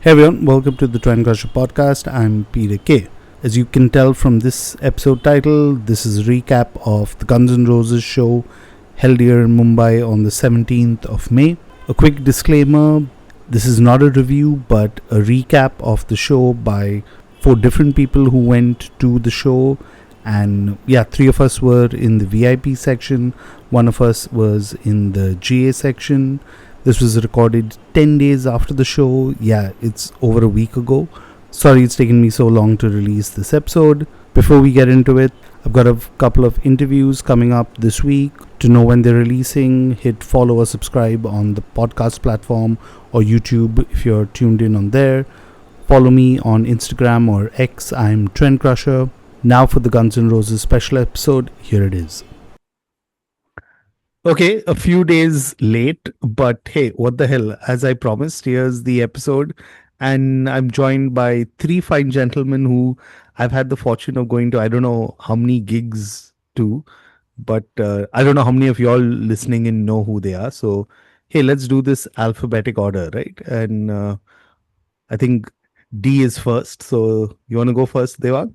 Hey everyone, welcome to the Trendcrusher podcast. I'm Peter K. As you can tell from this episode title, this is a recap of the Guns N' Roses show held here in Mumbai on the 17th of May. A quick disclaimer, this is not a review but a recap of the show by four different people who went to the show. And yeah, three of us were in the VIP section, one of us was in the GA section. This was recorded 10 days after the show. Yeah, it's over a week ago. Sorry it's taken me so long to release this episode. Before we get into it, I've got a couple of interviews coming up this week. To know when they're releasing, hit follow or subscribe on the podcast platform or YouTube if you're tuned in on there. Follow me on Instagram or X. I'm Trendcrusher. Now for the Guns N' Roses special episode, here it is. Okay, a few days late, but hey, what the hell? As I promised, here's the episode. And I'm joined by three fine gentlemen who I've had the fortune of going to, I don't know how many gigs to, but I don't know how many of y'all listening in know who they are. So, hey, let's do this alphabetic order, right? And I think D is first. So, you want to go first, Devang?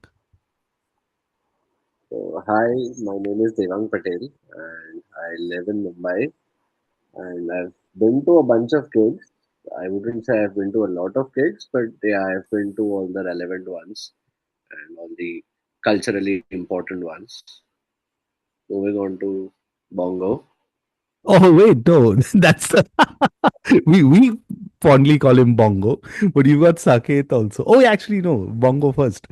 Hi, my name is Devang Patel and I live in Mumbai and I've been to a bunch of gigs. I wouldn't say I've been to a lot of gigs, but yeah, I've been to all the relevant ones and all the culturally important ones. Moving on to Bongo. Oh, wait, no, that's we fondly call him Bongo, but you got Saket also. Oh, actually, no, Bongo first.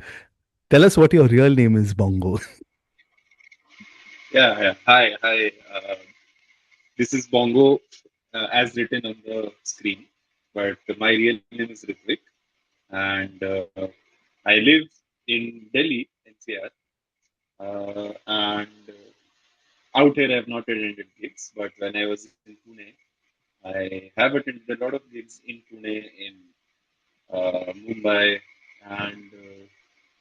Tell us what your real name is, Bongo. Yeah, yeah. Hi. This is Bongo, as written on the screen, but my real name is Ritvik, and I live in Delhi, NCR, and out here I have not attended gigs, but when I was in Pune, I have attended a lot of gigs in Pune, in Mumbai, and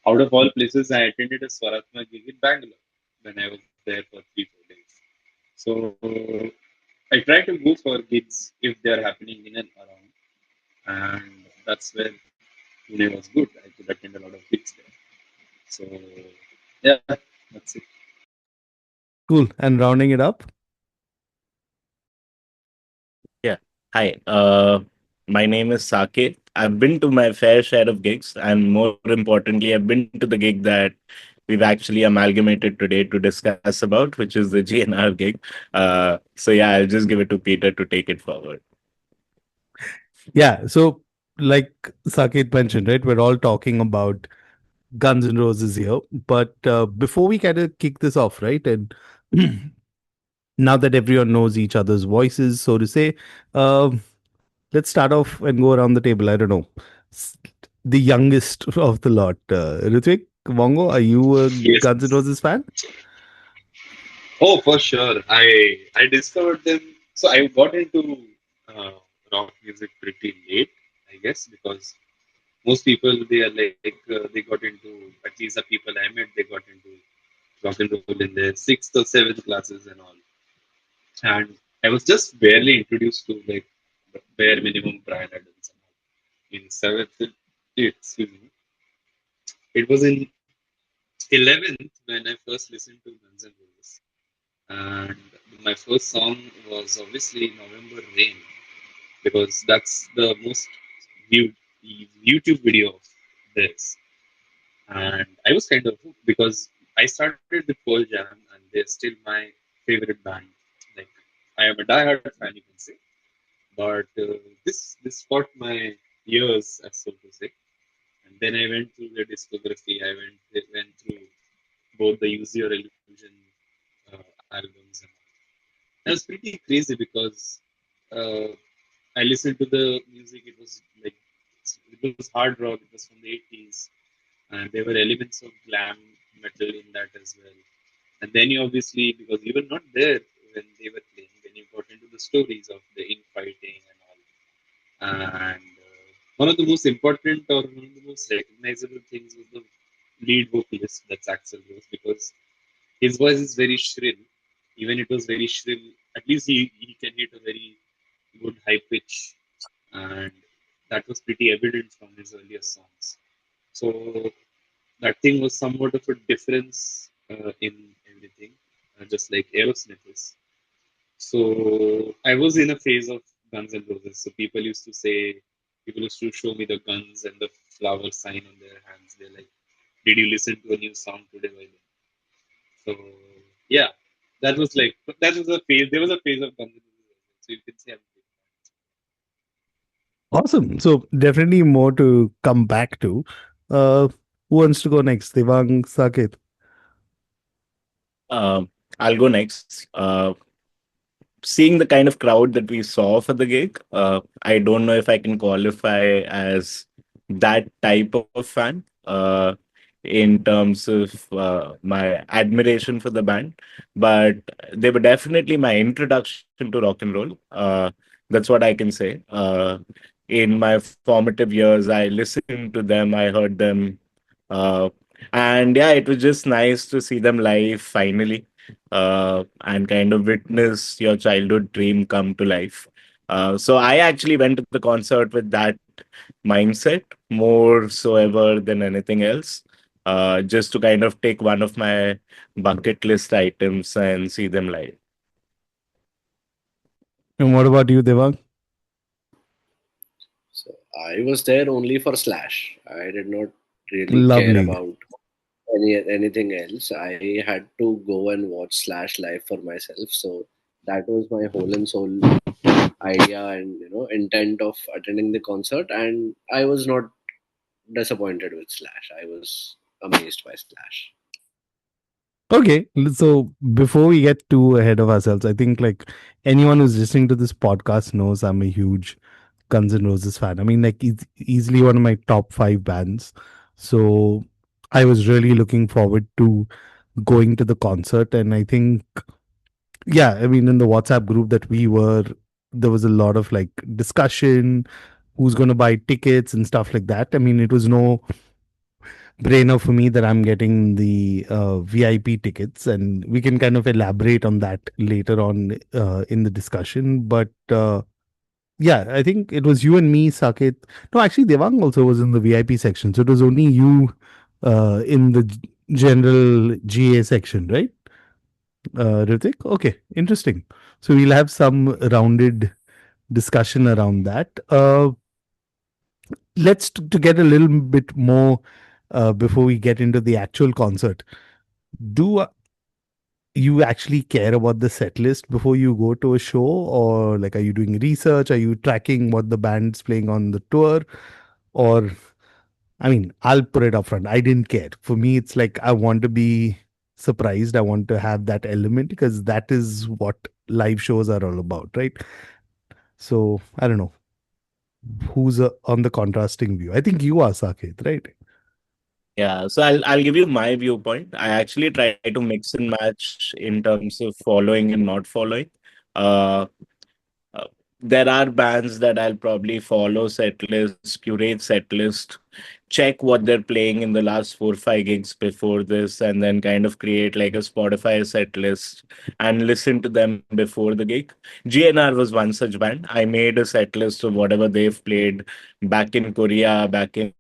out of all places, I attended a Swaratma gig in Bangalore when I was there for 3 4 days. So I try to go for gigs if they are happening in and around, and that's where Pune was good. I could attend a lot of gigs there. So yeah, that's it. Cool. And rounding it up. Yeah. Hi. My name is Saket. I've been to my fair share of gigs, and more importantly, I've been to the gig that we've actually amalgamated today to discuss about, which is the GNR gig. So yeah, I'll just give it to Peter to take it forward. Yeah. So, like Saket mentioned, right, we're all talking about Guns N' Roses here. But before we kind of kick this off, right, and now that everyone knows each other's voices, so to say, um let's start off and go around the table. I don't know. S- The youngest of the lot. Ritvik, Bongo, are you a Yes. Guns N' Roses fan? Oh, for sure. I discovered them. So I got into uh, rock music pretty late, I guess, because most people they got into, at least the people I met, they got into rock and roll in their sixth or seventh classes and all. And I was just barely introduced to like the bare minimum Brian Adams and all. In seventh, excuse me, it was in 11th when I first listened to Guns N' Roses, and my first song was obviously November Rain, because that's the most viewed YouTube video of this. And I was kind of hooked because I started with Pearl Jam, and they're still my favorite band. Like, I am a diehard fan, you can say. But this caught my ears, as so to say. And then I went through their discography. I went through both the Use Your Illusion albums, and it was pretty crazy because uh, I listened to the music. It was like it was hard rock. It was from the 80s, and there were elements of glam metal in that as well. And then you obviously, because you were not there when they were playing, then you got into the stories of the infighting and all. And one of the most important, or one of the most recognizable things was the lead vocalist, that's Axel Rose, because his voice is very shrill. Even it was very shrill, at least he can hit a very good high pitch. And that was pretty evident from his earlier songs. So that thing was somewhat of a difference in everything, just like Aerosmith is. So I was in a phase of Guns N' Roses. So people used to show me the guns and the flower sign on their hands. They're like, "Did you listen to a new song today?" By then? So yeah, that was a phase. There was a phase of Guns N' Roses. So you can say I'm Awesome. So definitely more to come back to. Uh, who wants to go next? Devang, Saket. Uh, I'll go next. Seeing the kind of crowd that we saw for the gig, I don't know if I can qualify as that type of fan in terms of my admiration for the band, but they were definitely my introduction to rock and roll. That's what I can say. In my formative years, I listened to them, I heard them, uh, and yeah, it was just nice to see them live finally and kind of witness your childhood dream come to life. So I actually went to the concert with that mindset more so ever than anything else, just to kind of take one of my bucket list items and see them live. And what about you, Devang? So I was there only for Slash. I did not really care Lovely. about anything else. I had to go and watch Slash live for myself. So that was my whole and soul idea and intent of attending the concert. And I was not disappointed with Slash. I was amazed by Slash. Okay, so before we get too ahead of ourselves, I think like anyone who's listening to this podcast knows I'm a huge Guns N' Roses fan. I mean, like it's easily one of my top five bands. So I was really looking forward to going to the concert, and I think, yeah, I mean, in the WhatsApp group that we were, there was a lot of like discussion, who's going to buy tickets and stuff like that. I mean, it was no brainer for me that I'm getting the VIP tickets, and we can kind of elaborate on that later on in the discussion. But yeah, I think it was you and me, Saket. No, actually, Devang also was in the VIP section, so it was only you in the general GA section, right? Ritik? Okay, interesting. So we'll have some rounded discussion around that. Let's to get a little bit more before we get into the actual concert. Do you actually care about the set list before you go to a show, or like are you doing research? Are you tracking what the band's playing on the tour? Or I mean, I'll put it up front. I didn't care. For me, it's like I want to be surprised. I want to have that element because that is what live shows are all about, right? So I don't know who's on the contrasting view. I think you are, Saket, right? Yeah, so I'll give you my viewpoint. I actually try to mix and match in terms of following and not following. Uh, Uh, there are bands that I'll probably follow set lists, curate set list, check what they're playing in the last 4 5 gigs before this, and then kind of create like a Spotify set list and listen to them before the gig. GNR was one such band. I made a set list of whatever they've played back in Korea, back in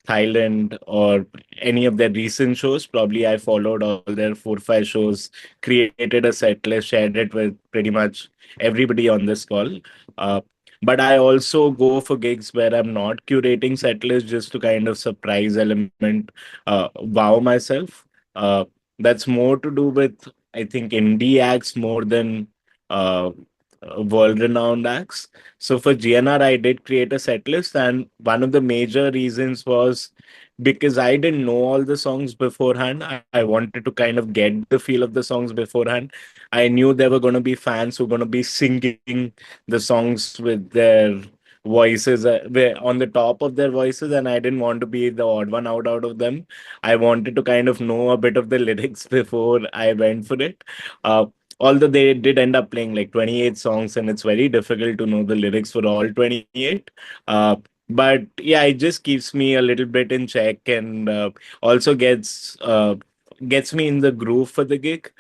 Thailand, or any of their recent shows. Probably I followed all their 4 5 shows, created a set list, shared it with pretty much everybody on this call. Uh, but I also go for gigs where I'm not curating set list just to kind of surprise element, wow myself. That's more to do with, I think, indie acts more than uh, world renowned acts. So for GNR, I did create a set list, and one of the major reasons was because I didn't know all the songs beforehand. I wanted to kind of get the feel of the songs beforehand. I knew there were going to be fans who were going to be singing the songs with their voices on the top of their voices, and I didn't want to be the odd one out of them. I wanted to kind of know a bit of the lyrics before I went for it. Although they did end up playing like 28 songs, and it's very difficult to know the lyrics for all 28. Uh, but yeah, it just keeps me a little bit in check, and also gets me in the groove for the gig,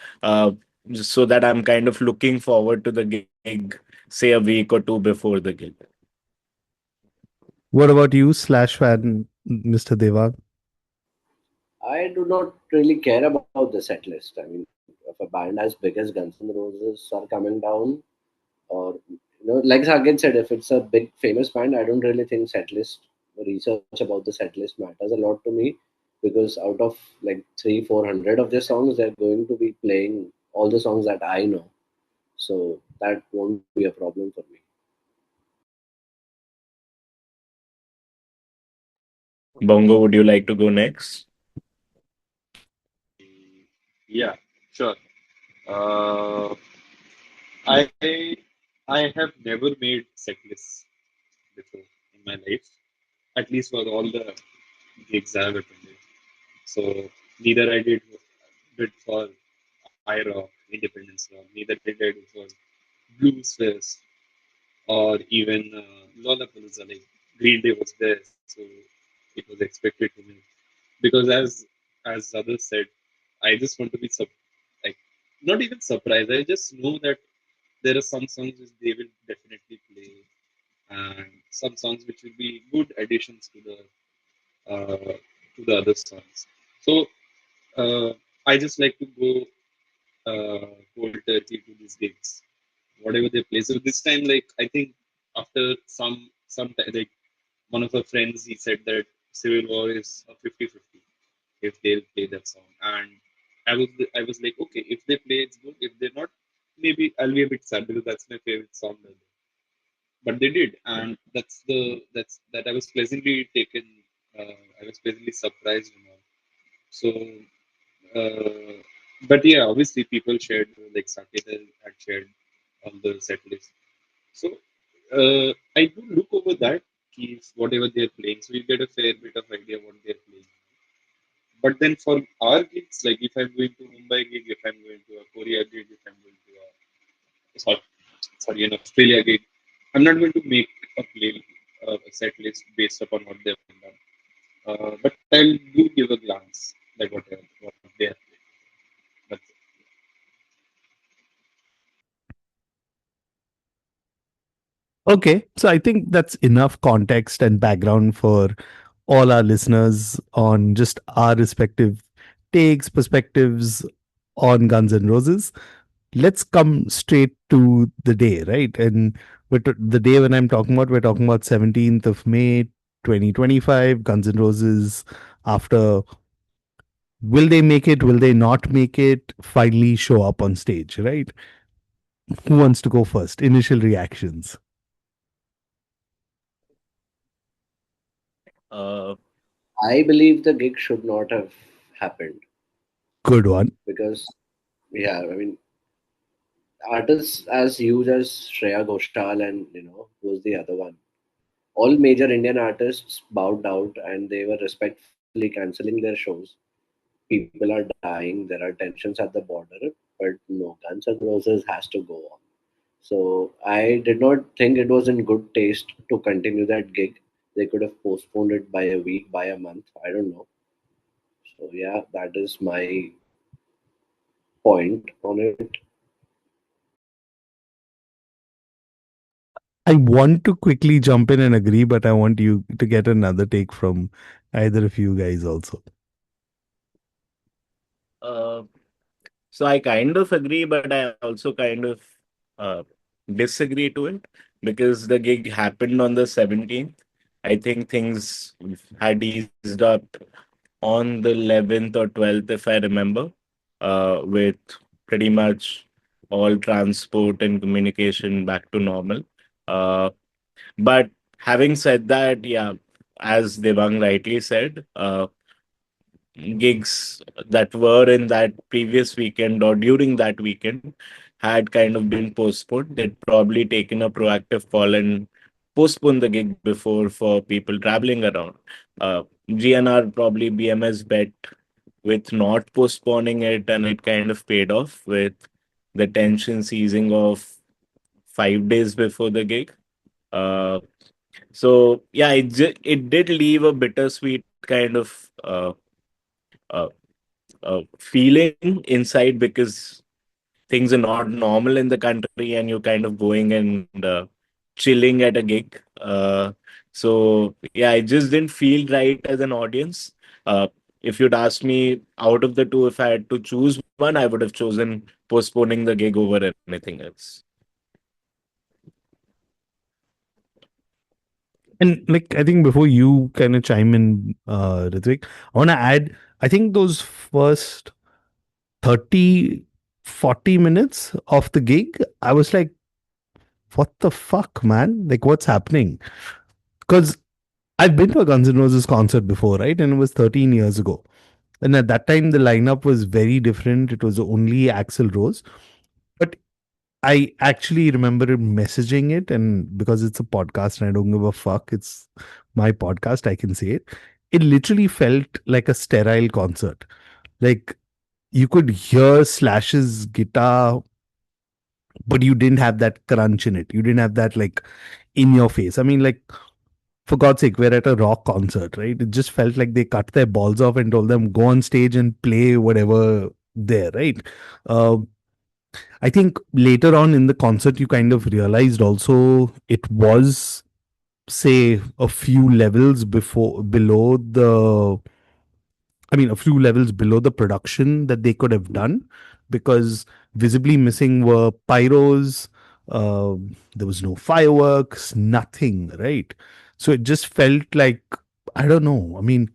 so that I'm kind of looking forward to the gig, say a week or two before the gig. What about you, slash fan, Mr. Deva? I do not really care about the set list. I mean, if a band as big as Guns N' Roses are coming down, or like Saket said, if it's a big famous band, I don't really think setlist research about the setlist matters a lot to me, because out of like 300-400 of their songs, they're going to be playing all the songs that I know, so that won't be a problem for me. Bongo, would you like to go next? Yeah, sure. Uh, I I have never made set lists before in my life, at least for all the gigs I have attended. So neither I did for I Rock, Independence Rock, neither did I do for Blues Fest or even Lollapalooza. Like Green Day was there, so it was expected to me because as others said, I just want to be like not even surprised. I just know that there are some songs which they will definitely play, and some songs which will be good additions uh, to the other songs. So I just like to go cold turkey to these gigs, whatever they play. So this time, like I think after some time, like one of our friends, he said that Civil War is a 50-50 if they'll play that song, and I was like, okay, if they play, it's good. If they're not, maybe I'll be a bit sad because that's my favorite song. But they did, and that I was pleasantly taken. I was pleasantly surprised, you know. So, uh, but yeah, obviously people shared like Saket had shared on the set list. So I do look over that keys whatever they're playing, so you get a fair bit of idea what they're playing. But then for our gigs, like if I'm going to Mumbai gig, if I'm going to a Korea gig, if I'm going to sorry, sorry, an Australia gig, I'm not going to make a play a set list based upon what they've done. But I'll do give a glance like what they have played. That's it. Okay, so I think that's enough context and background for all our listeners on just our respective takes, perspectives on Guns N' Roses. Let's come straight to the day, right? And the day when I'm talking about, we're talking about 17th of May, 2025, Guns N' Roses. After, will they make it? Will they not make it? Finally show up on stage, right? Who wants to go first? Initial reactions. Uh, I believe the gig should not have happened, Good one. because yeah, I mean, artists as huge as Shreya Ghoshal and who's the other one, all major Indian artists bowed out and they were respectfully cancelling their shows. People are dying, there are tensions at the border, but no, Guns N' Roses has to go on. So I did not think it was in good taste to continue that gig. They could have postponed it by a week, by a month. I don't know. So yeah, that is my point on it. I want to quickly jump in and agree, but I want you to get another take from either of you guys also. uh, so I kind of agree, but I also kind of uh, disagree to it because the gig happened on the 17th. I think things had eased up on the 11th or 12th, if I remember, with pretty much all transport and communication back to normal. Uh, but having said that, yeah, as Devang rightly said, gigs that were in that previous weekend or during that weekend had kind of been postponed. They'd probably taken a proactive call and postponed the gig before for people traveling around. GNR probably BMS bet with not postponing it, and it kind of paid off with the tension easing off 5 days before the gig. Uh, so yeah, it did leave a bittersweet kind of uh, feeling inside because things are not normal in the country and you're kind of going and chilling at a gig. So yeah, it just didn't feel right as an audience. If you'd asked me out of the two, if I had to choose one, I would have chosen postponing the gig over anything else. And like, I think before you kind of chime in, Ritvik, I want to add, I think those first 30, 40 minutes of the gig, I was like, what the fuck, man? Like, what's happening? Because I've been to a Guns N' Roses concert before, right? And it was 13 years ago. And at that time, the lineup was very different. It was only Axl Rose. But I actually remember messaging it. And because it's a podcast and I don't give a fuck, it's my podcast, I can say it. It literally felt like a sterile concert. Like you could hear Slash's guitar, but you didn't have that crunch in it. You didn't have that like in your face. I mean, like, for God's sake, we're at a rock concert, right? It just felt like they cut their balls off and told them go on stage and play whatever there, right? Uh, I think later on in the concert, you kind of realized also it was, say, a few levels below the, I mean, a few levels below the production that they could have done, because visibly missing were pyros. Uh, there was no fireworks, nothing, right? So it just felt like, I don't know. I mean,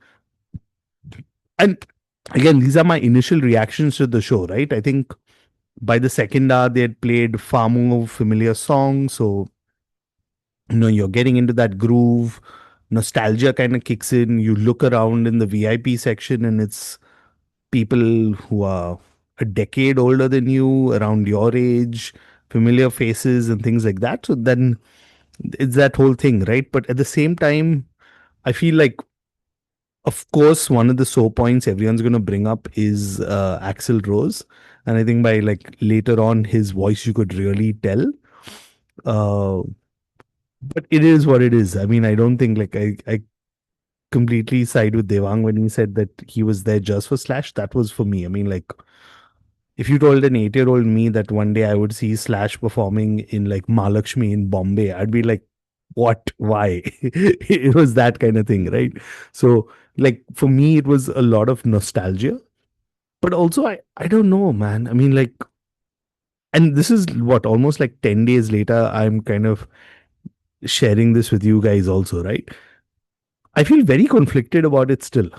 and again, these are my initial reactions to the show, right? I think by the second hour, they had played far more familiar songs. So, you're getting into that groove. Nostalgia kind of kicks in. You look around in the VIP section, and it's people who are a decade older than you, around your age, familiar faces, and things like that. So then it's that whole thing, right? But at the same time, I feel like, of course, one of the sore points everyone's going to bring up is Axl Rose. And I think by like later on, his voice, you could really tell. Uh, but it is what it is. I mean, I don't think like I completely side with Devang when he said that he was there just for Slash. That was for me. I mean, like, if you told an 8-year-old me that one day I would see Slash performing in like Mahalakshmi in Bombay, I'd be like, what? Why? It was that kind of thing, right? So, like, for me, it was a lot of nostalgia. But also, I don't know, man. I mean, like, and this is what, almost like 10 days later, I'm kind of sharing this with you guys also, right? I feel very conflicted about it still.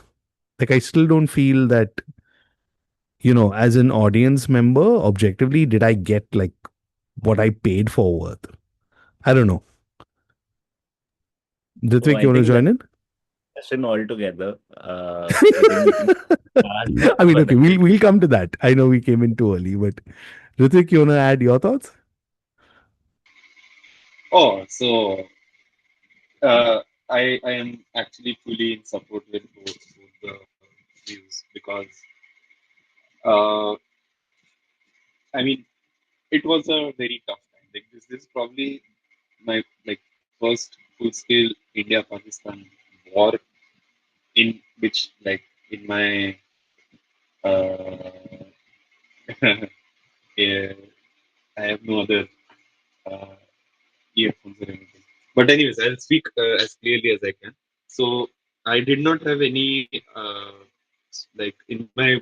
Like, I still don't feel that, as an audience member, objectively, did I get like what I paid for worth? I don't know. Oh, Ritvik, I you want to think join that's in? a question altogether. I think we can ask that I mean, for okay, the we'll come to that. I know we came in too early, but Ritvik, you want to add your thoughts? Oh, so I am actually fully in support with both the views because uh, I mean it was a very tough time. Like this is probably my like first full scale India Pakistan war in which like in my uh, yeah, I have no other uh, earphones or anything. But anyways, I'll speak as clearly as I can. So I did not have any like in my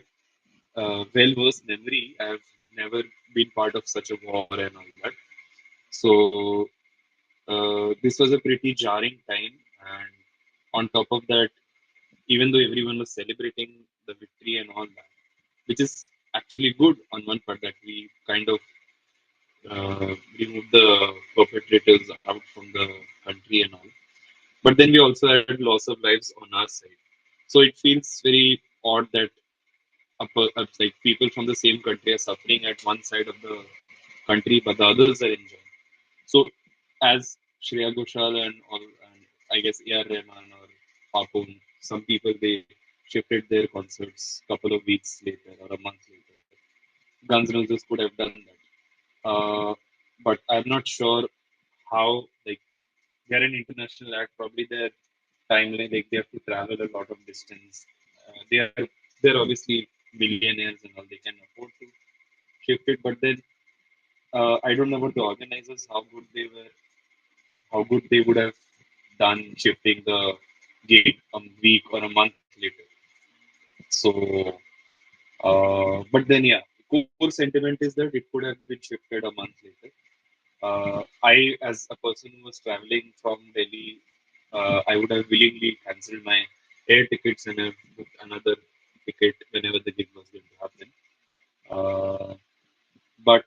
well-versed memory. I've never been part of such a war and all that. So this was a pretty jarring time, and on top of that, even though everyone was celebrating the victory and all that, which is actually good on one part that we kind of remove the perpetrators out from the country and all. But then we also had loss of lives on our side. So it feels very odd that like people from the same country are suffering at one side of the country, but the others are enjoying. So as Shreya Ghoshal and all, and I guess A.R. Rahman or Papun, some people they shifted their concerts a couple of weeks later or a month later. Guns N' Roses could have done that. But I'm not sure how like they're an international act. Probably their timeline like they have to travel a lot of distance. They're obviously millionaires and all. They can afford to shift it. But then I don't know about the organizers how good they were, how good they would have done shifting the gig a week or a month later. So, but then yeah, core sentiment is that it could have been shifted a month later. I, as a person who was traveling from Delhi, I would have willingly cancelled my air tickets and have booked another ticket whenever the gig was going to happen. Uh, but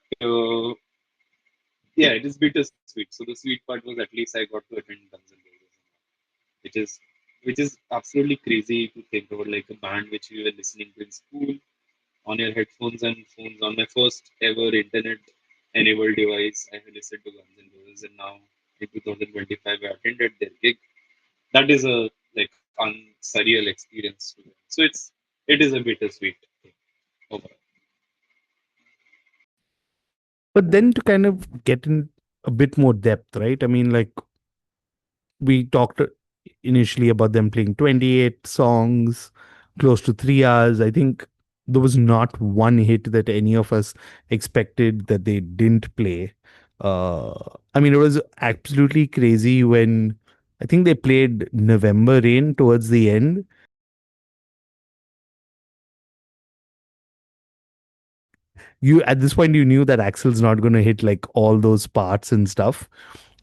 yeah, it is bittersweet. So the sweet part was at least I got to attend Guns N' Roses, which is which is absolutely crazy to think about, like a band which we were listening to in school on your headphones and phones. On my first ever internet enabled device, I have listened to Guns N' Roses, and now in 2025 I attended their gig. That is a like surreal experience to them. So it is a bittersweet thing overall. But then to kind of get in a bit more depth, right? I mean, like we talked initially about them playing 28 songs, close to 3 hours. I think there was not one hit that any of us expected that they didn't play. Uh, I mean, it was absolutely crazy when I think they played November Rain towards the end. You at this point you knew that Axel's not going to hit like all those parts and stuff.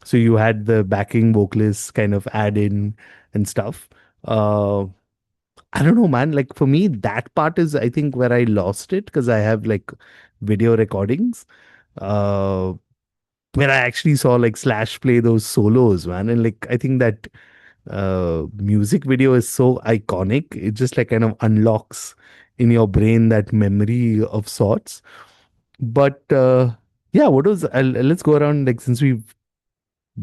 So you had the backing vocalists kind of add in and stuff. Uh, I don't know, man. Like for me, that part is I think where I lost it because I have like video recordings uh, where I actually saw like Slash play those solos, man. And like I think that music video is so iconic. It just like kind of unlocks in your brain that memory of sorts. But yeah, what was? Let's go around like since we've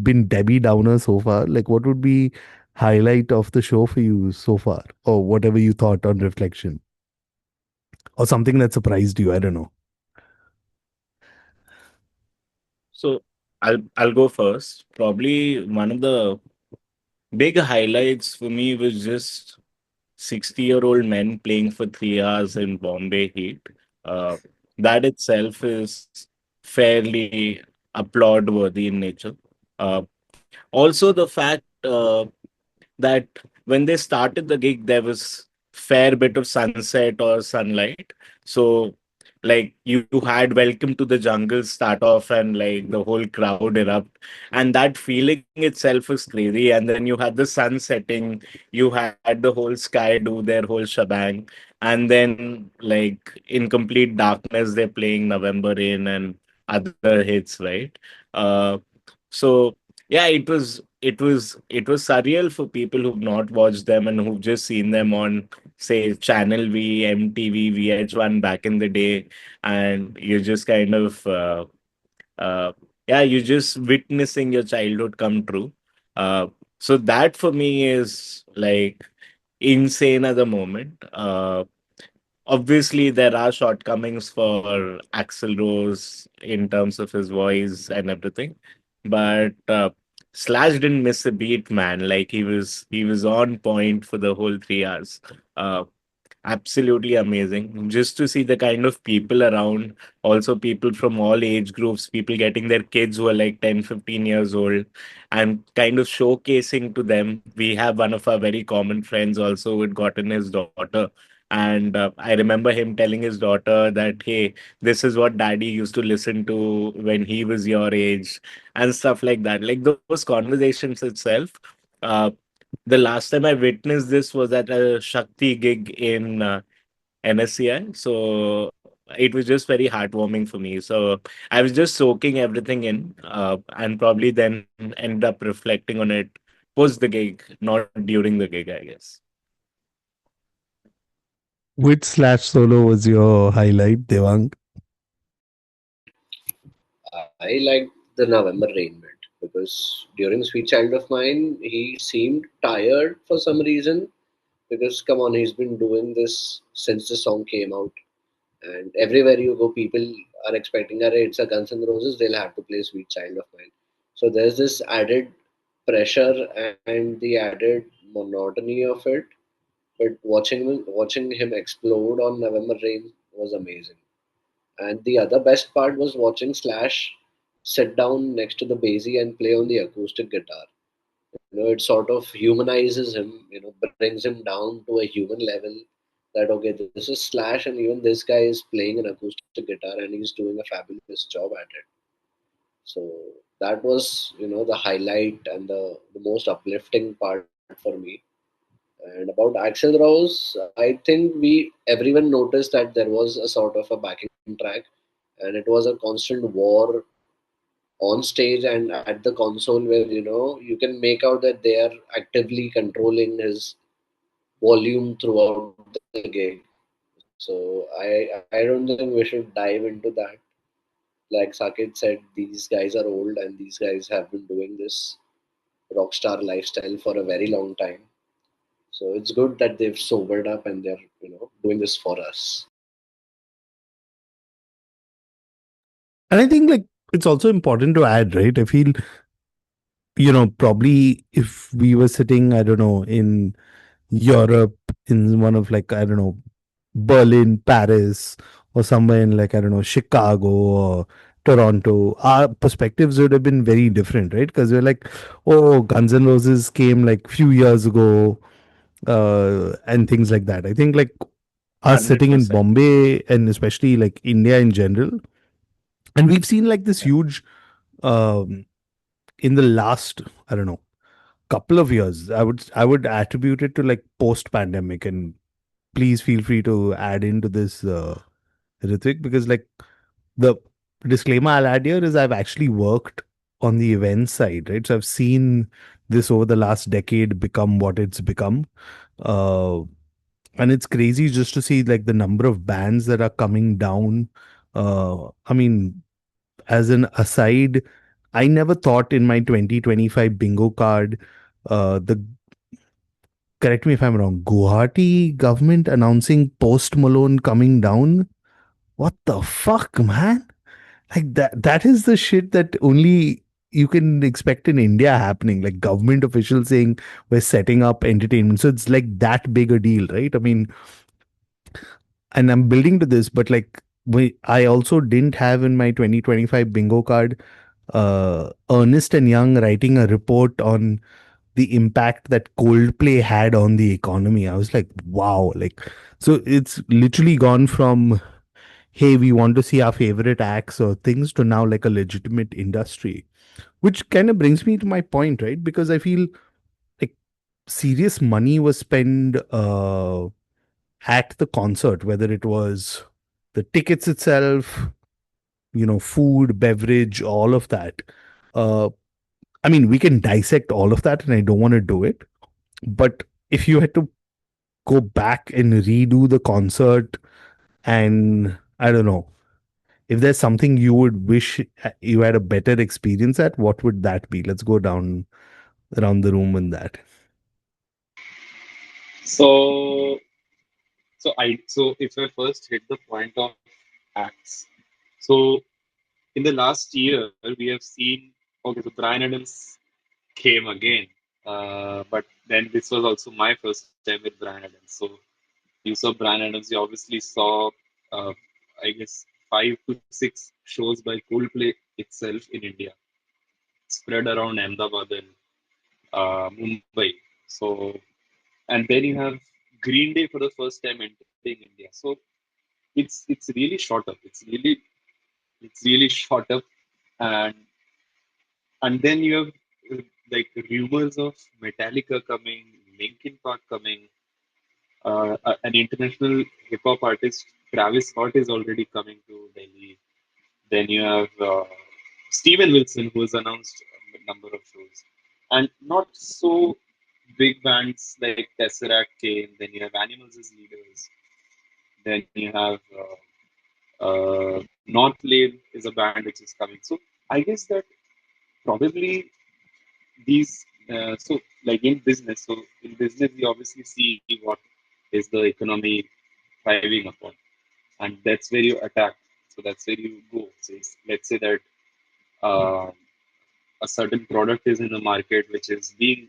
been Debbie Downer so far. Like, what would be highlight of the show for you so far, or whatever you thought on reflection, or something that surprised you? I don't know. So I'll go first. Probably one of the big highlights for me was just 60-year-old men playing for 3 hours in Bombay heat. Uh, that itself is fairly applaud worthy in nature. Uh, Also, the fact that when they started the gig, there was fair bit of sunset or sunlight. So, like you had "Welcome to the Jungle" start off, and like the whole crowd erupt, and that feeling itself was crazy. And then you had the sun setting, you had the whole sky do their whole shebang, and then like in complete darkness, they're playing "November Rain" and other hits, right? Uh, so yeah, it was surreal for people who've not watched them and who've just seen them on, say, Channel V, MTV, VH1 back in the day, and you're just kind of uh, yeah, you're just witnessing your childhood come true. Uh, so that for me is like insane at the moment. Obviously, there are shortcomings for Axl Rose in terms of his voice and everything, but Slash didn't miss a beat, man. Like he was on point for the whole 3 hours. Uh, Absolutely amazing. Just to see the kind of people around, also people from all age groups, people getting their kids who are like 10, 15 years old, and kind of showcasing to them. We have one of our very common friends also who had gotten his daughter. And I remember him telling his daughter that, hey, this is what daddy used to listen to when he was your age, and stuff like that. Like those conversations itself. Uh, the last time I witnessed this was at a Shakti gig in NSCI. So it was just very heartwarming for me. So I was just soaking everything in and probably then ended up reflecting on it post the gig, not during the gig, I guess. Which Slash solo was your highlight, Devang? I liked the November Rain bit because during Sweet Child of Mine, he seemed tired for some reason. Because come on, he's been doing this since the song came out, and everywhere you go, people are expecting, "Arey, it's a Guns N' Roses, they'll have to play Sweet Child of Mine." So there's this added pressure and the added monotony of it. But watching him explode on November Rain was amazing. And the other best part was watching Slash sit down next to the Basie and play on the acoustic guitar. It sort of humanizes him, brings him down to a human level. That okay, this is Slash, and even this guy is playing an acoustic guitar, and he's doing a fabulous job at it. So that was, the highlight and the most uplifting part for me. And about Axel Rose, I think everyone noticed that there was a sort of a backing track, and it was a constant war on stage and at the console, where you can make out that they are actively controlling his volume throughout the gig. So I don't think we should dive into that. Like Saket said, these guys are old and these guys have been doing this rock star lifestyle for a very long time. So it's good that they've sobered up and they're, doing this for us. And I think like it's also important to add, right? I feel, probably if we were sitting, I don't know, in Europe, in one of like, I don't know, Berlin, Paris, or somewhere in like, I don't know, Chicago or Toronto, our perspectives would have been very different, right? Because we're like, oh, Guns N' Roses came like few years ago, and things like that. I think like us sitting in 100%. Bombay and especially like India in general, and we've seen like this Yeah. huge, um, in the last, I don't know, couple of years. I would attribute it to like post pandemic, and please feel free to add into this, Ritik, because like the disclaimer I'll add here is I've actually worked on the event side, right? So I've seen this over the last decade become what it's become. Uh, and it's crazy just to see like the number of bands that are coming down. I mean, as an aside, I never thought in my 2025 bingo card, the correct me if I'm wrong, Guwahati government announcing Post Malone coming down. What the fuck, man? Like that is the shit that only you can expect in India happening. Like government officials saying we're setting up entertainment. So it's like that big a deal, right? I mean, and I'm building to this, but like I also didn't have in my 2025 bingo card Ernest and Young writing a report on the impact that Coldplay had on the economy. I was like, wow, like so it's literally gone from hey, we want to see our favorite acts or things to now like a legitimate industry, which kind of brings me to my point, right? Because I feel like serious money was spent at the concert, whether it was the tickets itself, food, beverage, all of that. Uh, I mean, we can dissect all of that, and I don't want to do it. But if you had to go back and redo the concert, and I don't know, if there's something you would wish you had a better experience at, what would that be? Let's go down around the room in that. So, so if I first hit the point of acts, so in the last year we have seen okay, so Brian Adams came again, but then this was also my first time with Brian Adams. So you saw Brian Adams, you obviously saw, uh, I guess, 5 to 6 shows by Coldplay itself in India, spread around Ahmedabad and Mumbai. So, and then you have Green Day for the first time entering India. So it's really short up. It's really short up, and then you have like rumors of Metallica coming, Linkin Park coming, an international hip hop artist, Travis Scott, is already coming to Delhi. Then you have Steven Wilson, who has announced a number of shows, and not so big bands like Tesseract came. Then you have Animals as Leaders. Then you have North Lane is a band which is coming. So I guess that probably these so like in business, so in business we obviously see what is the economy thriving upon, and that's where you attack. So that's where you go. So let's say that uh, a certain product is in the market which is being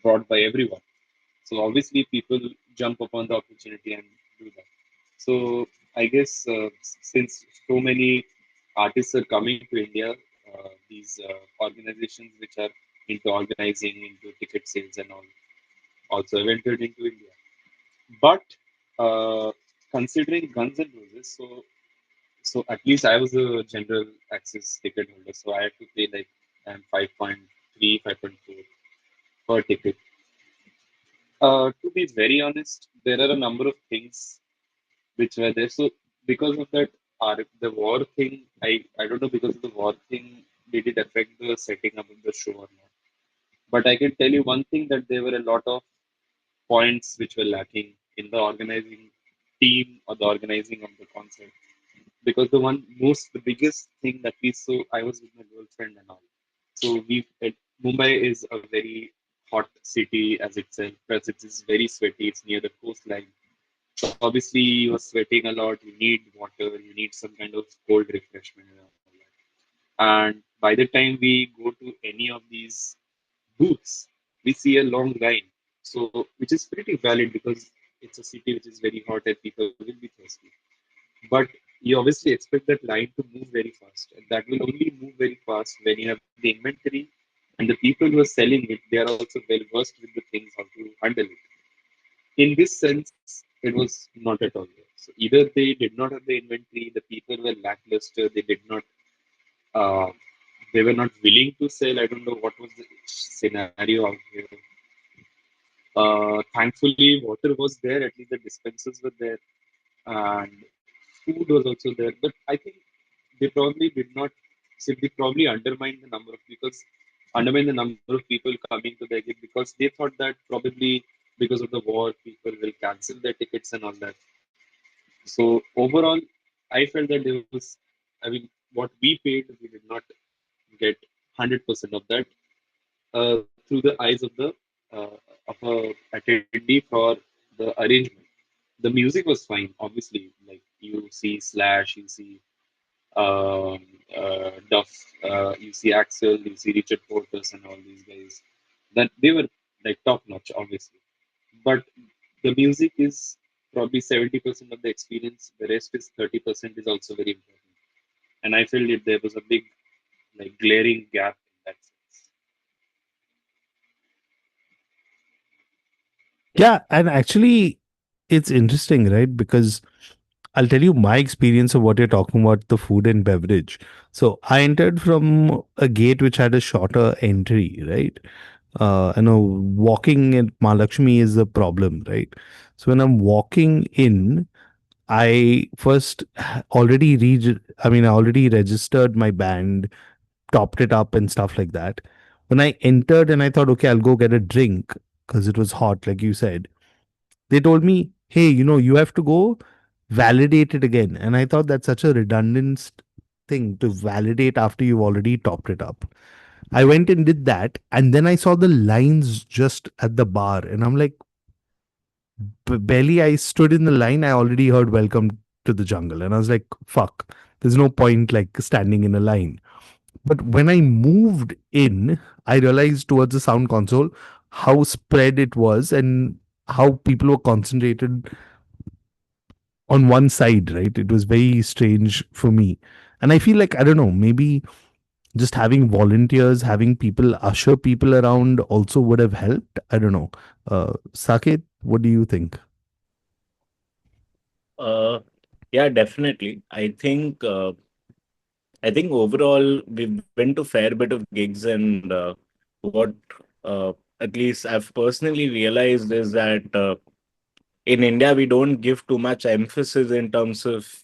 brought by everyone. So obviously people jump upon the opportunity and do that. So I guess since so many artists are coming to India, these organizations which are into organizing, into ticket sales and all. Also, I entered into India. But uh, considering Guns N' Roses, so at least I was a general access ticket holder, so I had to pay like 5.3, 5.4 per ticket. To be very honest, there are a number of things which were there. So because of that, the war thing, I don't know, because of the war thing, did it affect the setting up of the show or not? But I can tell you one thing, that there were a lot of points which were lacking in the organizing team or the organizing of the concert. Because the biggest thing that we saw, I was with my girlfriend and all. So Mumbai is a very hot city as itself, plus it is very sweaty. It's near the coastline. So obviously you are sweating a lot. You need water. You need some kind of cold refreshment and all that. And by the time we go to any of these booths, we see a long line. So which is pretty valid because it's a city which is very hot and people will be thirsty. But you obviously expect that line to move very fast, and that will only move very fast when you have the inventory and the people who are selling it. They are also well versed with the things how to handle it. In this sense, it was not at all there. So either they did not have the inventory, the people were lackluster, they did not, uh, they were not willing to sell. I don't know what was the scenario out here. Thankfully, water was there. At least the dispensers were there, and food was also there. But I think they probably did not. So they probably undermined the number of people coming to the gig because they thought that probably because of the war, people will cancel their tickets and all that. So overall, I felt that there was, I mean, what we paid, we did not get 100% of that through the eyes of a attendee for the arrangement. The music was fine, obviously. Like you see Slash, you see Duff, you see Axel, you see Richard Portes, and all these guys. That they were like top notch, obviously. But the music is probably 70% of the experience. The rest is 30% is also very important. And I feel that there was a big, like, glaring gap in that sense. Yeah, and actually, it's interesting, right? Because I'll tell you my experience of what you're talking about, the food and beverage. So I entered from a gate which had a shorter entry, right? Walking in Mahalakshmi is the problem, right? So when I'm walking in, I first I already registered my band, topped it up and stuff like that. When I entered and I thought, okay, I'll go get a drink because it was hot, like you said, they told me, hey, you have to go validate it again. And I thought that's such a redundant thing to validate after you've already topped it up. I went and did that. And then I saw the lines just at the bar. And I'm like, barely I stood in the line, I already heard Welcome to the Jungle. And I was like, fuck, there's no point like standing in a line. But when I moved in, I realized towards the sound console how spread it was and how people were concentrated on one side, right? It was very strange for me. And I feel like, I don't know, maybe just having volunteers, having people usher people around also would have helped. I don't know. Saket, what do you think? Uh, yeah, definitely. I think overall we've been to fair bit of gigs, and what at least I've personally realized is that in India, we don't give too much emphasis in terms of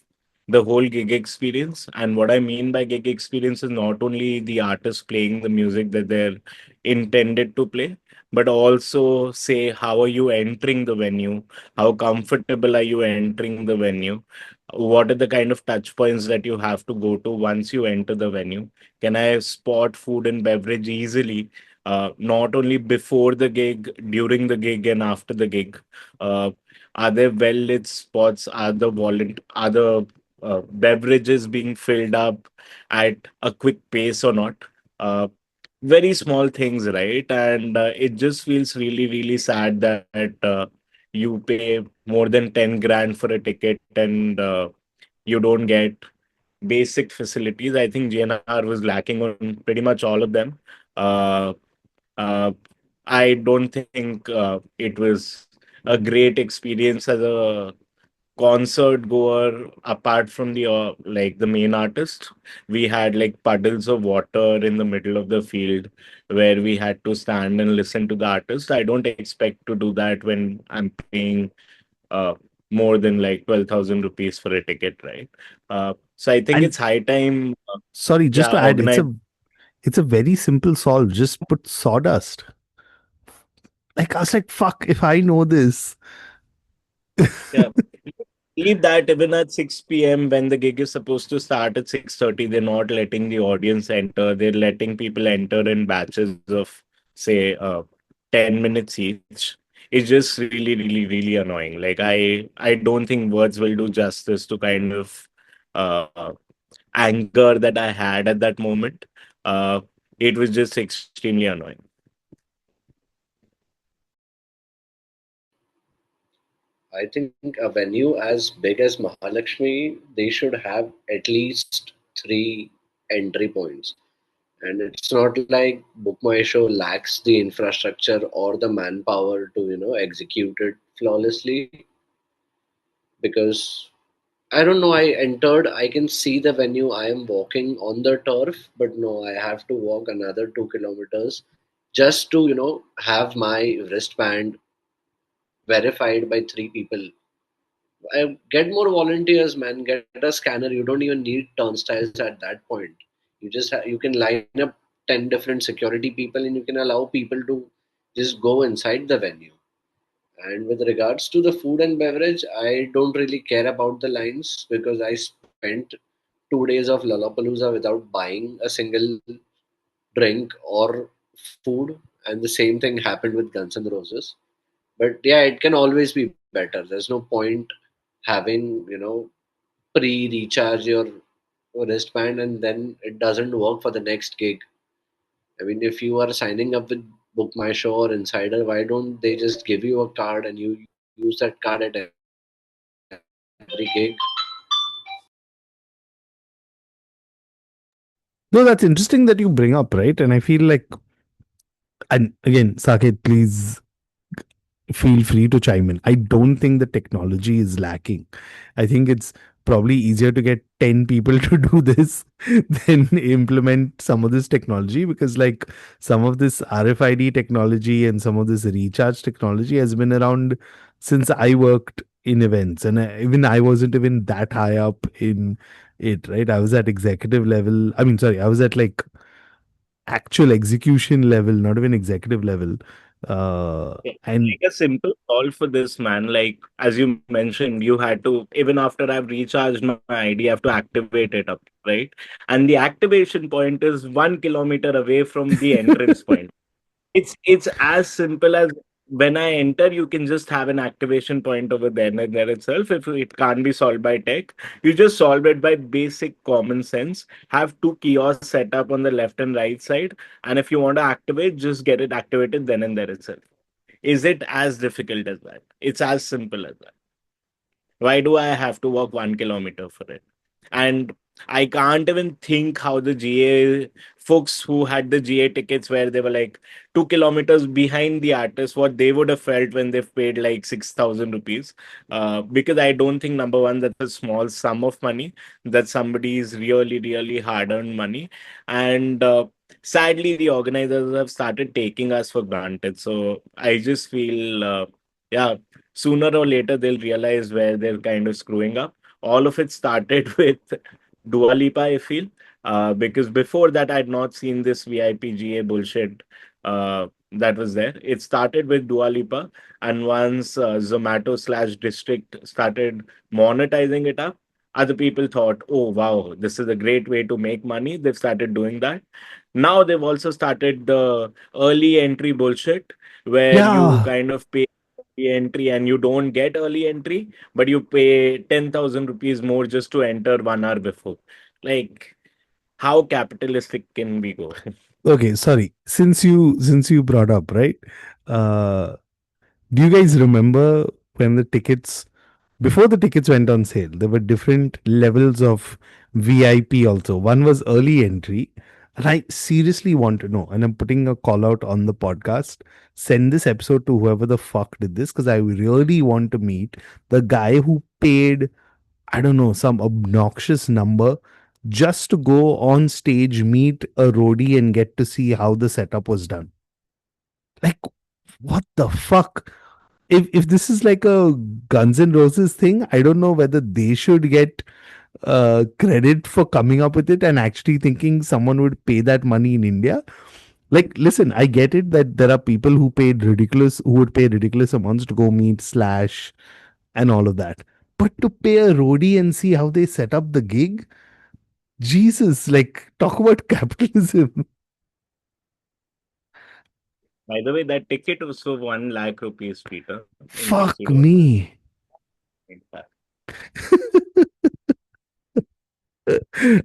the whole gig experience. And what I mean by gig experience is not only the artist playing the music that they're intended to play, but also say, how are you entering the venue? How comfortable are you entering the venue? What are the kind of touch points that you have to go to once you enter the venue? Can I spot food and beverage easily? Not only before the gig, during the gig, and after the gig. Uh, are there well lit spots? Are the beverages being filled up at a quick pace or not? Uh, Very small things, right? And it just feels really, really sad that you pay more than 10 grand for a ticket, and you don't get basic facilities. I think GNR was lacking on pretty much all of them. Uh, Uh, I don't think it was a great experience as a concert goer apart from the like the main artist. We had like puddles of water in the middle of the field where we had to stand and listen to the artist. I don't expect to do that when I'm paying uh, more than like 12,000 rupees for a ticket, right? So I think And it's high time, sorry, just yeah, to add, organize. it's a very simple solve. Just put sawdust. Like I was like, fuck, if I know this. Yeah. Leave that even at 6 p.m. when the gig is supposed to start at 6:30, they're not letting the audience enter. They're letting people enter in batches of, say, 10 minutes each. It's just really, really, really annoying. Like I don't think words will do justice to kind of uh, anger that I had at that moment. Uh, it was just extremely annoying. I think a venue as big as Mahalakshmi, they should have at least three entry points. And it's not like Book My Show lacks the infrastructure or the manpower to, execute it flawlessly. Because I don't know, I entered, I can see the venue, I am walking on the turf, but no, I have to walk another 2 kilometers just to, have my wristband verified by three people. Get more volunteers, man. Get a scanner. You don't even need turnstiles at that point. You can line up 10 different security people, and you can allow people to just go inside the venue. And with regards to the food and beverage, I don't really care about the lines because I spent 2 days of Lollapalooza without buying a single drink or food, and the same thing happened with Guns N' Roses. But yeah, it can always be better. There's no point having, pre-recharge your wristband and then it doesn't work for the next gig. I mean, if you are signing up with Book My Show or Insider, why don't they just give you a card and you use that card at every gig? No, that's interesting that you bring up, right? And I feel like, and again, Saket, please feel free to chime in. I don't think the technology is lacking. I think it's probably easier to get 10 people to do this than implement some of this technology, because like some of this RFID technology and some of this recharge technology has been around since I worked in events, and even I wasn't even that high up in it, right? I was at executive level. I mean, sorry, I was at like actual execution level, not even executive level. Yeah, And like a simple solve for this, man. Like as you mentioned, you had to, even after I've recharged my ID, you have to activate it up, right? And the activation point is 1 kilometer away from the entrance point. It's as simple as when I enter, you can just have an activation point over there and there itself. If it can't be solved by tech, you just solve it by basic common sense. Have two kiosks set up on the left and right side, and if you want to activate, just get it activated then and there itself. Is it as difficult as that? It's as simple as that. Why do I have to walk 1 kilometer for it? And I can't even think how the GA folks who had the GA tickets where they were like 2 kilometers behind the artist, what they would have felt when they've paid like 6,000 rupees. Because I don't think, number one, that's a small sum of money, that somebody's really, really hard earned money. And sadly, the organizers have started taking us for granted. So I just feel, yeah, sooner or later they'll realize where they're kind of screwing up. All of it started with Dua Lipa, I feel, because before that I'd not seen this VIP GA bullshit that was there. It started with Dua Lipa, and once Zomato slash District started monetizing it up, other people thought, "Oh wow, this is a great way to make money." They've started doing that. Now they've also started the early entry bullshit, where you yeah, kind of pay entry and you don't get early entry, but you pay 10,000 rupees more just to enter 1 hour before. Like, how capitalistic can we go? okay, sorry. Since you brought up, right? Uh do you guys remember when the tickets before the tickets went on sale, there were different levels of VIP also. One was early entry, And I seriously want to know, and I'm putting a call out on the podcast. Send this episode to whoever the fuck did this, because I really want to meet the guy who paid, I don't know, some obnoxious number just to go on stage, meet a roadie, and get to see how the setup was done. Like, what the fuck? If this is like a Guns N' Roses thing, I don't know whether they should get credit for coming up with it and actually thinking someone would pay that money in India. Like, listen, I get it that there are people who would pay ridiculous amounts to go meet Slash and all of that. But to pay a roadie and see how they set up the gig, Jesus, like, talk about capitalism. By the way, that ticket was for 1 lakh rupees, Peter, in case you Fuck don't know. me. In fact.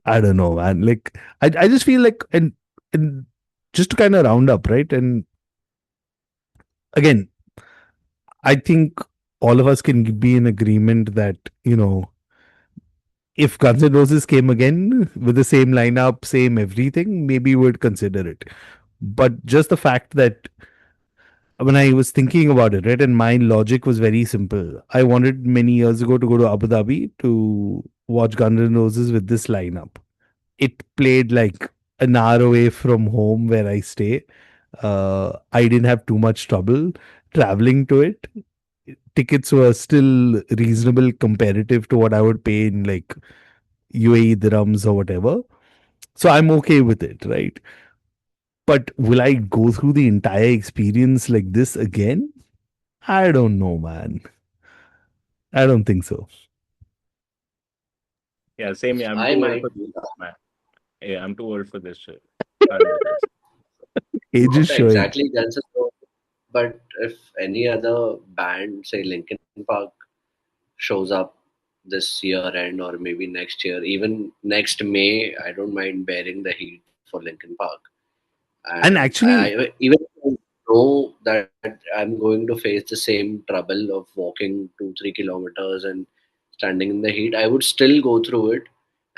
I don't know, man. Like, I just feel like, and just to kind of round up, right? And again, I think all of us can be in agreement that, if Guns N' Roses came again with the same lineup, same everything, maybe we would consider it. But just the fact that when I was thinking about it, right, and my logic was very simple. I wanted many years ago to go to Abu Dhabi to watch Guns N' Roses with this lineup. It played like an hour away from home where I stay. I didn't have too much trouble traveling to it. Tickets were still reasonable comparative to what I would pay in like UAE dirhams or whatever. So I'm okay with it, right? But will I go through the entire experience like this again? I don't know, man. I don't think so. Yeah, same here. I'm I too old might for do this, that. man. Yeah, I'm too old for this shit. Can't do this. Age is Not showing. exactly Guns N' Roses, but if any other band, say Linkin Park, shows up this year end or maybe next year, even next May, I don't mind bearing the heat for Linkin Park. And And actually, even if I know that I'm going to face the same trouble of walking 2-3 kilometers and standing in the heat, I would still go through it.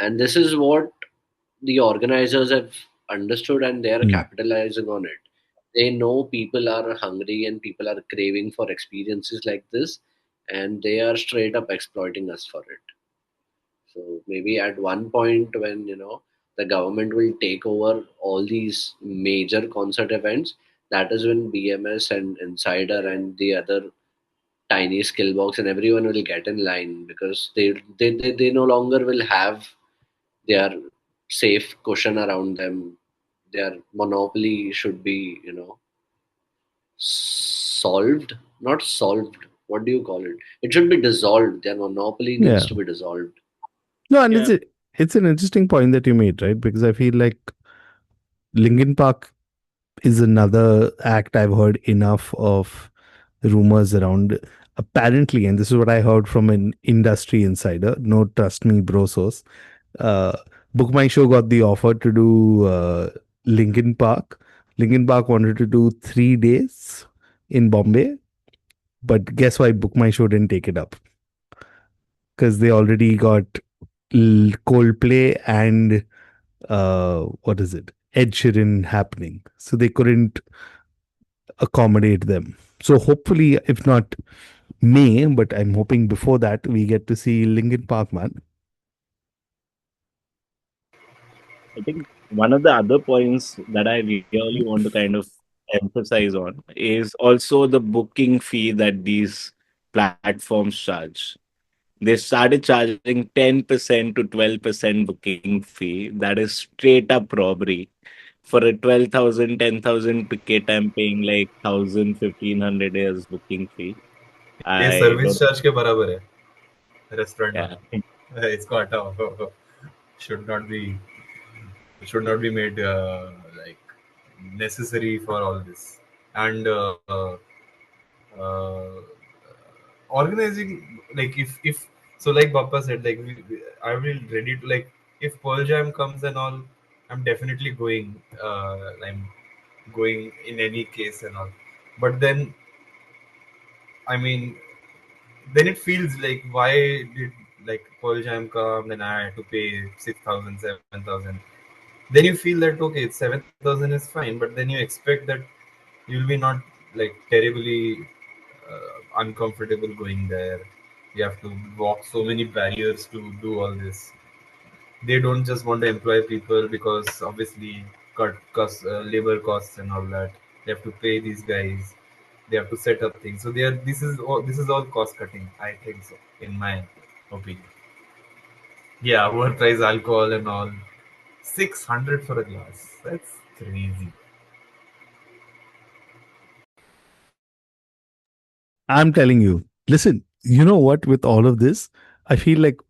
And this is what the organizers have understood, and they are hmm, capitalizing on it. They know people are hungry and people are craving for experiences like this, and they are straight up exploiting us for it. So maybe at one point when the government will take over all these major concert events, that is when BMS and Insider and the other tiny skill box and everyone will get in line, because they no longer will have their safe cushion around them. Their monopoly should be solved, not solved. What do you call it? It should be dissolved. Their monopoly needs yeah. to be dissolved. No, and Yeah, it's an interesting point that you made, right? Because I feel like Linkin Park is another act I've heard enough of rumors around. Apparently, and this is what I heard from an industry insider, no trust me bro source. Uh, Book My Show got the offer to do Linkin Park. Linkin Park wanted to do 3 days in Bombay, but guess why Book My Show didn't take it up? Because they already got Coldplay and what is it? Ed Sheeran happening. So they couldn't accommodate them. So hopefully, if not May, but I'm hoping before that we get to see Linkin Park, man. I think one of the other points that I really want to kind of emphasize on is also the booking fee that these platforms charge. They started charging 10% to 12% booking fee. That is straight up robbery. For a 12,000, 10,000 ticket, I'm paying like 1,000, 1,500 as booking fee. ये I service don't, charge के बराबर है restaurant yeah. वाला इसको हटाओ should not be should not be made like necessary for all this and uh, organizing like if so like Bappa said like I will ready to like if Pearl Jam comes and all I'm definitely going I'm going in any case and all but then I mean then it feels like why did like Pearl Jam come then I had to pay 6,000 7,000 then you feel that okay, it's 7,000 is fine, but then you expect that you'll be not like terribly uncomfortable going there. You have to walk so many barriers to do all this. They don't just want to employ people because obviously cut costs, labor costs and all that. They have to pay these guys. They have to set up things. So they are. This is all cost cutting. I think so, in my opinion. Yeah, overpriced alcohol and all. 600 for a glass. That's crazy. I'm telling you, listen, you know what, with all of this, I feel like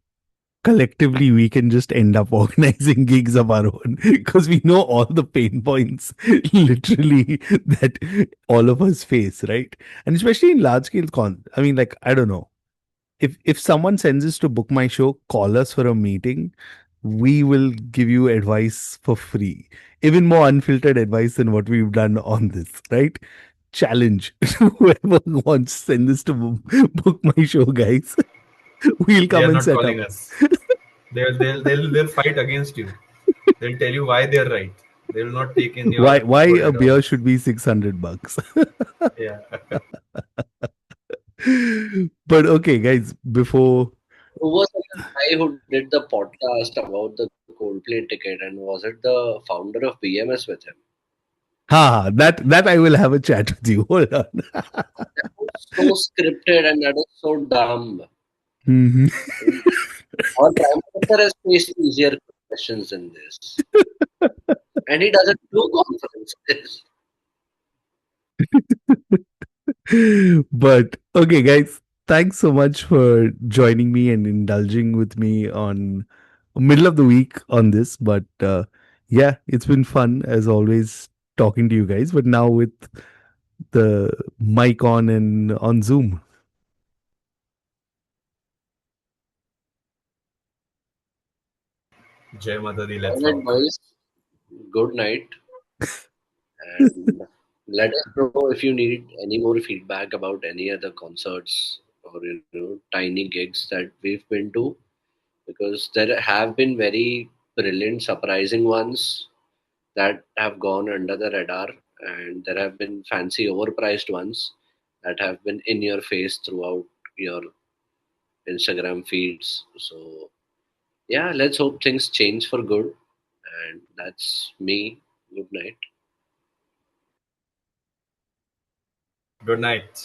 collectively we can just end up organizing gigs of our own because we know all the pain points literally that all of us face, right? And especially in large scale I mean, like, I don't know, if someone sends us to book my show, call us for a meeting, we will give you advice for free, even more unfiltered advice than what we've done on this, right? Challenge whoever wants, send this to book my show, guys. We'll They come are and not set up. calling us. They'll fight against you. They'll tell you why they're right. They will not take in why your why a word or beer should be $600. yeah. But okay, guys, before Who was the guy who did the podcast about the Coldplay ticket, and was it the founder of BMS with him? that I will have a chat with you. Hold on. That was so scripted and that was so dumb. Mhm. And our prime minister has faced easier questions than this, and he doesn't do conferences. But okay, guys, thanks so much for joining me and indulging with me on middle of the week on this. But yeah, it's been fun as always talking to you guys. But now with the mic on and on Zoom. Jai Mata Di, All let's right, rock. boys. Good night, and let us know if you need any more feedback about any other concerts or tiny gigs that we've been to, because there have been very brilliant, surprising ones that have gone under the radar, and there have been fancy, overpriced ones that have been in your face throughout your Instagram feeds. So, yeah, let's hope things change for good. And that's me. Good night. Good night.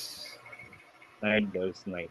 Night, boys. Night.